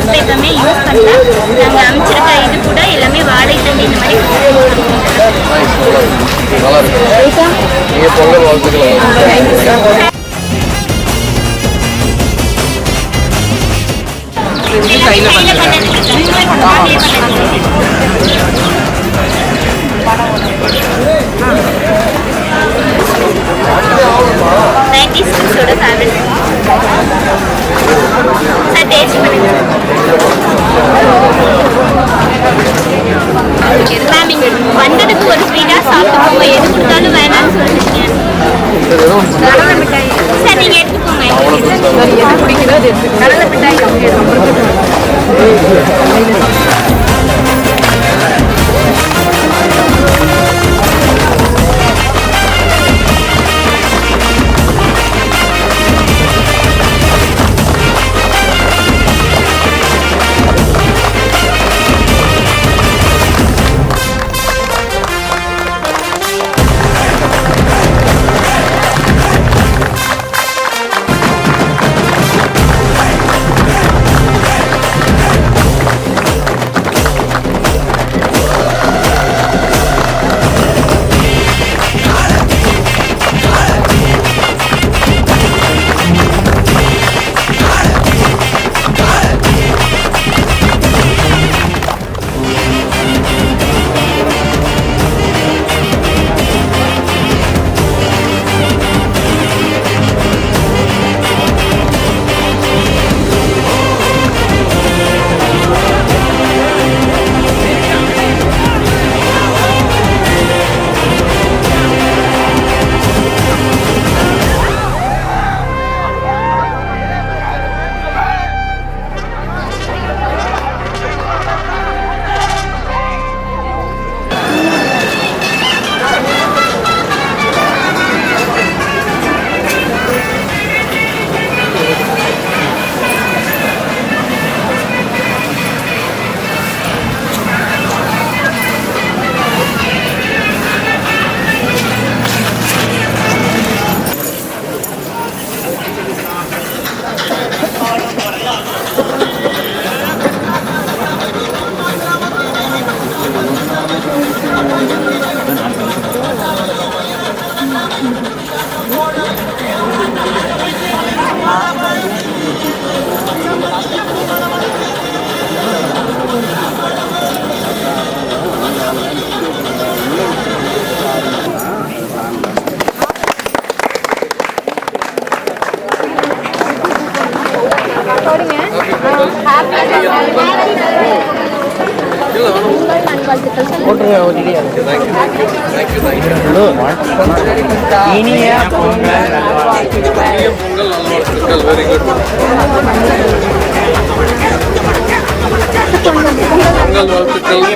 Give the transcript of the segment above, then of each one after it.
இப்போ எப்பவுமே யூஸ் பண்ணலாம். நாங்கள் அமைச்சிருக்க இது கூட எல்லாமே வாழை தண்ணி இந்த மாதிரி நல்லா இருக்கு. நீங்கள் பொங்கல் வாழ்த்துக்கள். வந்ததுக்கு ஒரு ஸ்வீட்டா சாப்பிட்டுக்கோங்க. எது கொடுத்தாலும் வேணாம்னு சொல்லிட்டீங்க சார். நீங்க எடுத்துக்கோங்க. எது பிடிக்கிறது கடலை மிட்டாய். இனிய பொங்கல் நல்வாழ்த்துக்கள். Very good. பொங்கல் வாழ்த்துக்கள்.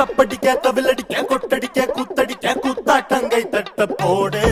தப்படிக்க தவிலடிக்க கொட்டடிக்க குத்தடிக்க குத்தாட்டங்கை தட்ட போடு.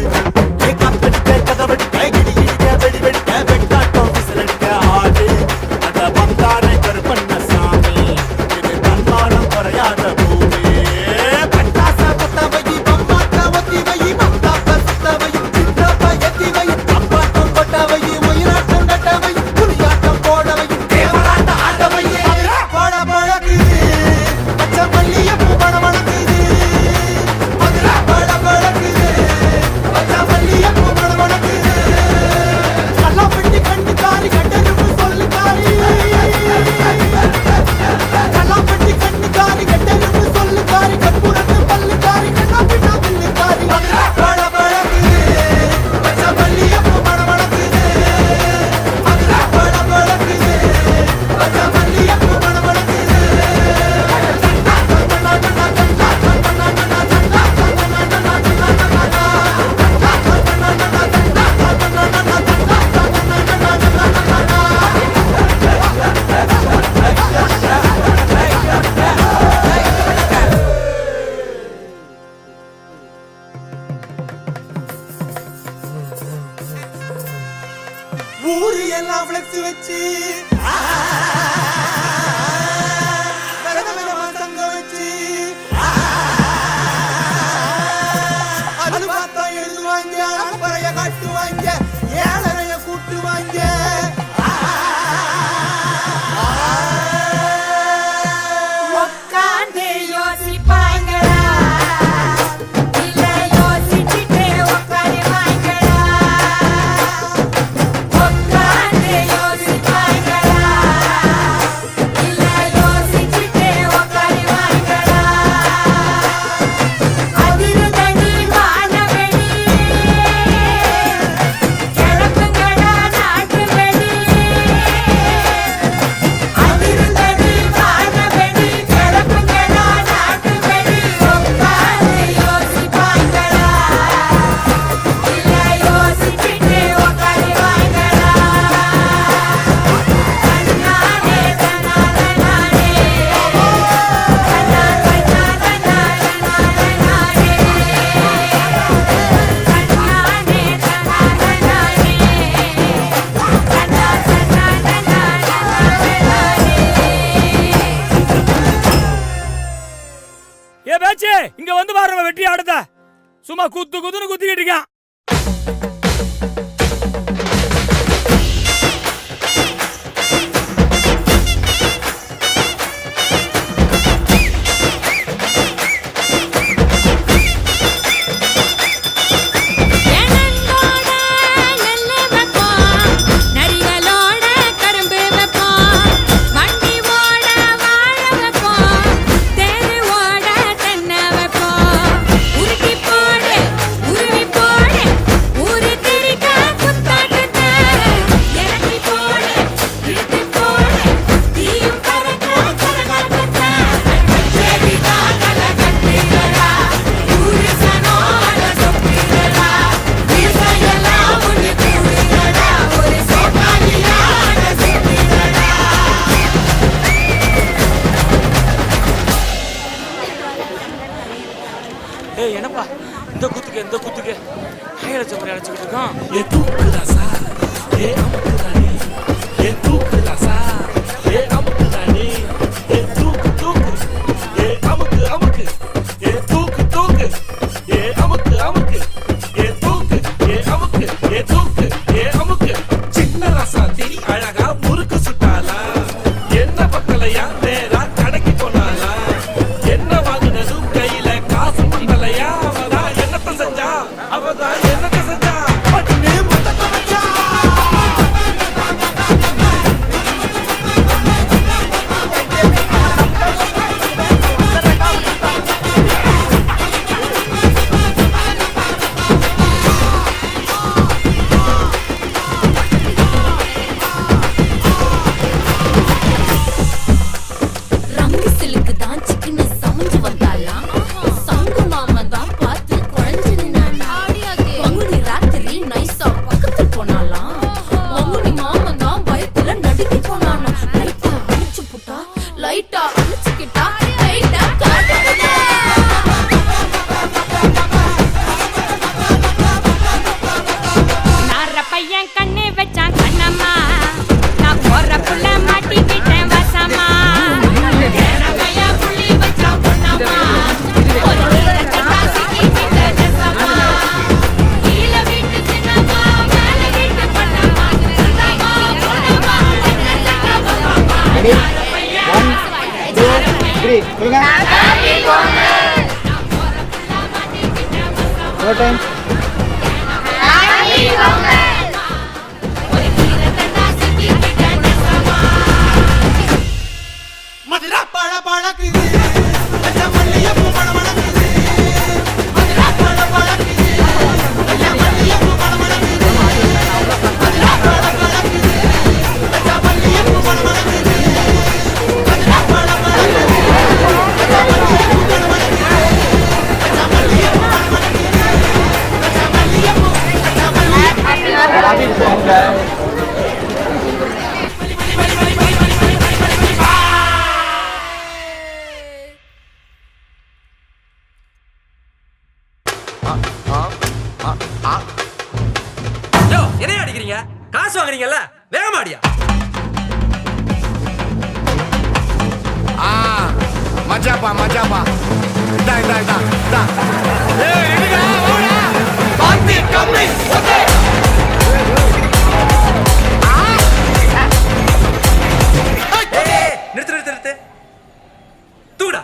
ஊரு எல்லாம் ஃப்ளெக்ஸ் வச்சு தங்க வச்சு வெட்டி ஆடுத சும்மா குத்து குத்துன்னு குத்திக்கிட்டு இருக்கான். என்னப்பா இந்த குத்துக்கு கையில சப்பரி அழைச்சிக்கிட்டு இருக்கான். ஏ தூக்குதாசா ஏ அமுக்குதானே ஏ தூக்குதாசா ஏ அமுக்குதானே ஏ தூக்கு தூக்கு ஏ அமுக்கு அமுக்கு ஏ தூக்கு தூக்கு ஏ அமுக்கு அமுக்கு ஏ தூக்கு ஏ அமுக்கு ஏ தூக்கு ஏ அமுக்கு. சின்ன ரசாத்தி அழகா முறுக்கு சுட்டாளா என்ன பக்கலையா நேரா கடைக்கு போனாளா என்ன வாங்கினதும் கையில காசு பண்ணலையா அவதான் என்னத்த செஞ்சா அவதான் என்னத்த செஞ்சா பட்டுனே முத்தத்தை வச்சா. ரங்கு சிலுக்கு தான் சிக்கன சமைஞ்சு வந்தாலாம். சங்கு மாமா தான் பார்த்து குழஞ்சு நின்னானா. பங்குனி ராத்திரி நைஸா பக்கத்து போனாலாம். பங்குனி மாமா தான் பயத்துல நடுங்கி போனானா. லைட்டா அழிச்சு புட்டா லைட்டா அழிச்சுக்கிட்டா லைட்டா காட்டுக்கிட்டா. நார பையன் கண்ணு வச்சான் கண்ணம்மா, நான் போற புள்ள மாட்டிக்கிட்டேன் வசமா. புள்ளி வச்சா பொண்ணம்மா, ஒரு நேரத்தை காசிக்கிட்ட நெசமா. கீழ வீட்டு சின்னம்மா, மேல வீட்டு பொண்ணம்மா, சின்னம்மா, பொண்ணம்மா, மதுரா பழ பழக்குது அந்த மல்லிகைப்பூ மணமணக்குது. மதுரா பழ பழக்குது அந்த மல்லிகைப்பூ மணமணக்குது. மதுரா பழ பழக்குது அந்த மல்லிகைப்பூ மணமணக்குது. மதுரா பழ பழக்குது அந்த மல்லிகைப்பூ மணமணக்குது. அந்த மல்லிகைப்பூ மணமணக்குது. அந்த மல்லிகைப்பூ யோ என்னைய அடிக்கிறீங்க? காசு வாங்குறீங்கல்ல, வேகமாடியா. மச்சாப்பா மச்சாப்பா இதா இதா இதா இதா. ஏய் எடிடா ஓடா பாத்தி கம்மி ஓகே. நிறுத்து நிறுத்து நிறுத்து. தூடா.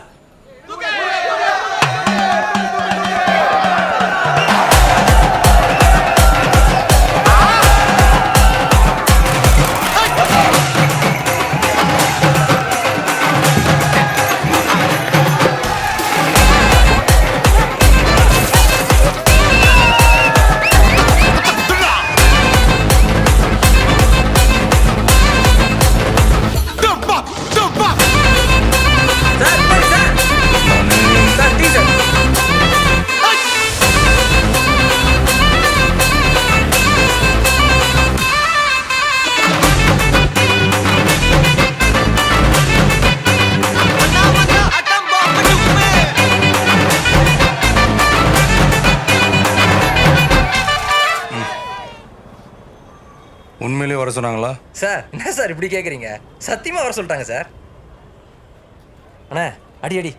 உண்மையிலேயே வர சொன்னாங்களா? சார் என்ன சார் இப்படி கேட்குறீங்க? சத்தியமாக வர சொல்லிட்டாங்க சார். அண்ணா அடி அடி.